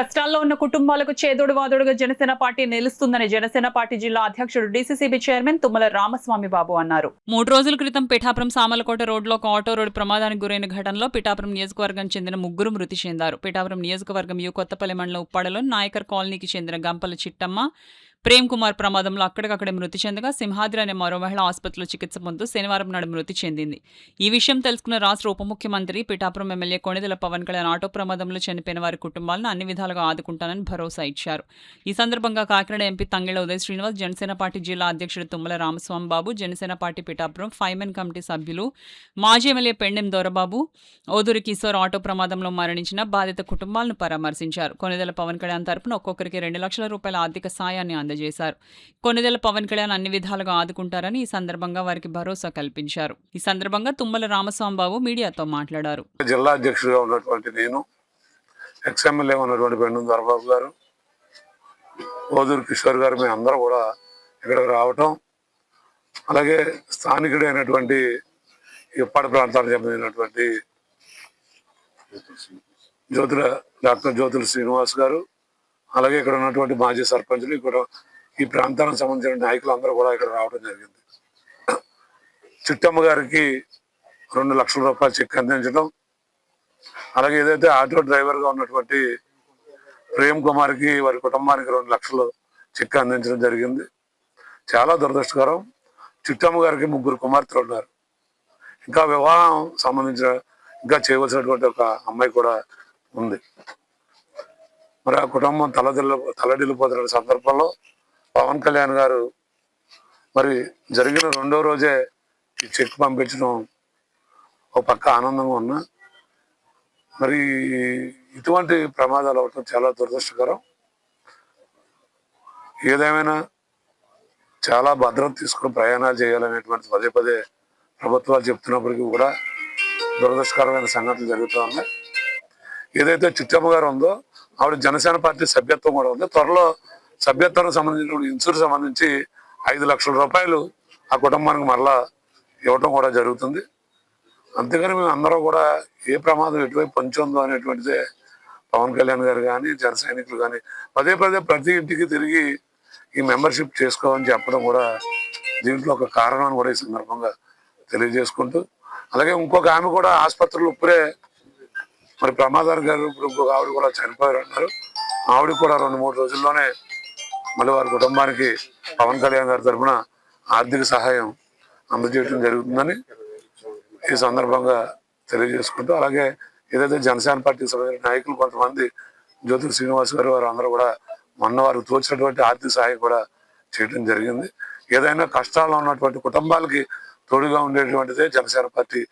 కష్టాల్లో ఉన్న కుటుంబాలకు చేదోడు వాదోడుగా జనసేన పార్టీ నిలుస్తుందని జనసేన పార్టీ జిల్లా అధ్యక్షుడు డీసీసీబీ చైర్మన్ తుమ్మల రామస్వామి బాబు అన్నారు. 3 రోజుల క్రితం పిఠాపురం సామలకోట రోడ్లో ఒక ఆటో రోడ్డు ప్రమాదానికి గురైన ఘటనలో పిఠాపురం నియోజకవర్గానికి చెందిన 3 మృతి చెందారు. పిఠాపురం నియోజకవర్గం కొత్తపల్లి మండలం ఉప్పాడలో నాయకర్ కాలనీకి చెందిన గంపల చిట్టమ్మ, ప్రేమ్ కుమార్ ప్రమాదంలో అక్కడికక్కడే మృతి చెందగా సింహాద్రి అనే మరో మహిళ ఆసుపత్రిలో చికిత్స పొందుతూ శనివారం నాడు మృతి చెందింది. ఈ విషయం తెలుసుకున్న రాష్ట్ర ఉప ముఖ్యమంత్రి పిఠాపురం ఎమ్మెల్యే కొణిదెల పవన్ కళ్యాణ్ ఆటో ప్రమాదంలో చనిపోయిన వారి కుటుంబాలను అన్ని విధాలుగా ఆదుకుంటానని భరోసా ఇచ్చారు. ఈ సందర్భంగా కాకినాడ ఎంపీ తంగెళ్ల ఉదయ్ శ్రీనివాస్, జనసేన పార్టీ జిల్లా అధ్యక్షుడు తుమ్మల రామస్వామి బాబు, జనసేన పార్టీ పిఠాపురం ఫైమెన్ కమిటీ సభ్యులు, మాజీ ఎమ్మెల్యే పెండెం దొరబాబు, ఓదూరి కిశోర్ ఆటో ప్రమాదంలో మరణించిన బాధిత కుటుంబాలను పరామర్శించారు. కొణిదెల పవన్ కళ్యాణ్ తరపున ఒక్కొక్కరికి 2 లక్షల రూపాయల ఆర్థిక సాయాన్ని అందజేశారు. కొణిదెల పవన్ కళ్యాణ్ అన్ని విధాలుగా ఆదుకుంటారని ఈ సందర్భంగా వారికి భరోసా కల్పించారు. ఈ సందర్భంగా తుమ్మల రామస్వామి బాబు మీడియాతో మాట్లాడారు. జిల్లా అధ్యక్షుడిగా ఉన్నటువంటి నేను, ఎక్స్ఎమ్మెల్యే ఉన్నటువంటి పెండెం దొరబాబు గారు, ఓదూరి కిషోర్ గారు, మేము అందరూ కూడా ఇక్కడికి రావటం, అలాగే స్థానికుడైనటువంటి ఇప్పటి ప్రాంతానికి చెందినటువంటి డాక్టర్ జ్యోతుల శ్రీనివాస్ గారు, అలాగే ఇక్కడ ఉన్నటువంటి మాజీ సర్పంచులు, ఇక్కడ ఈ ప్రాంతానికి సంబంధించిన నాయకులు అందరూ కూడా ఇక్కడ రావడం జరిగింది. చిట్టమ్మ గారికి 2 లక్షల రూపాయల చెక్ అందించడం, అలాగే ఏదైతే ఆటో డ్రైవర్గా ఉన్నటువంటి ప్రేమ్ కుమార్కి వారి కుటుంబానికి 2 లక్షలు చెక్ అందించడం జరిగింది. చాలా దురదృష్టకరం. చిట్టమ్మ గారికి 3 కుమార్తెలు ఉన్నారు. ఇంకా వివాహం సంబంధించిన ఇంకా చేయవలసినటువంటి ఒక అమ్మాయి కూడా ఉంది. మరి ఆ కుటుంబం తలడిల్లిపోతున్న సందర్భంలో పవన్ కళ్యాణ్ గారు మరి జరిగిన 2వ రోజే ఈ చెక్ పంపించడం ఒక పక్క ఆనందంగా ఉన్నా, మరి ఇటువంటి ప్రమాదాలు అవటం చాలా దురదృష్టకరం. ఏదేమైనా చాలా భద్రత తీసుకుని ప్రయాణాలు చేయాలనేటువంటి పదే పదే ప్రభుత్వాలు చెప్తున్నప్పటికీ కూడా దురదృష్టకరమైన సంఘటనలు జరుగుతూ ఉన్నాయి. ఏదైతే చిట్టమ్మ గారు ఉందో ఆవిడ జనసేన పార్టీ సభ్యత్వం కూడా ఉంది. త్వరలో సభ్యత్వానికి సంబంధించిన ఇన్సూరెన్స్ సంబంధించి 5 లక్షల రూపాయలు ఆ కుటుంబానికి మరలా ఇవ్వటం కూడా జరుగుతుంది. అంతేగాని మేము అందరూ కూడా ఏ ప్రమాదం ఎటువైపు పొంచి ఉందో అనేటువంటిదే పవన్ కళ్యాణ్ గారు కానీ, జన సైనికులు కానీ పదే పదే ప్రతి ఇంటికి తిరిగి ఈ మెంబర్షిప్ చేసుకోమని చెప్పడం కూడా దీంట్లో ఒక కారణం అని కూడా ఈ సందర్భంగా తెలియజేసుకుంటూ, అలాగే ఇంకొక ఆమె కూడా ఆసుపత్రులు ఇప్పుడే మరి ప్రమాదానికి గారు ఇప్పుడు ఇంకొక ఆవిడ కూడా చనిపోయారు అన్నారు. ఆవిడ కూడా 2-3 రోజుల్లోనే మళ్ళీ వారి కుటుంబానికి పవన్ కళ్యాణ్ గారి తరఫున ఆర్థిక సహాయం అందజేయడం జరుగుతుందని ఈ సందర్భంగా తెలియజేసుకుంటూ, అలాగే ఏదైతే జనసేన పార్టీకి సంబంధించిన నాయకులు కొంతమంది జ్యోతుల శ్రీనివాస్ గారు వారు అందరూ కూడా మొన్న వారికి తోచినటువంటి ఆర్థిక సహాయం కూడా చేయడం జరిగింది. ఏదైనా కష్టాల్లో ఉన్నటువంటి కుటుంబాలకి తోడుగా ఉండేటువంటిదే జనసేన పార్టీ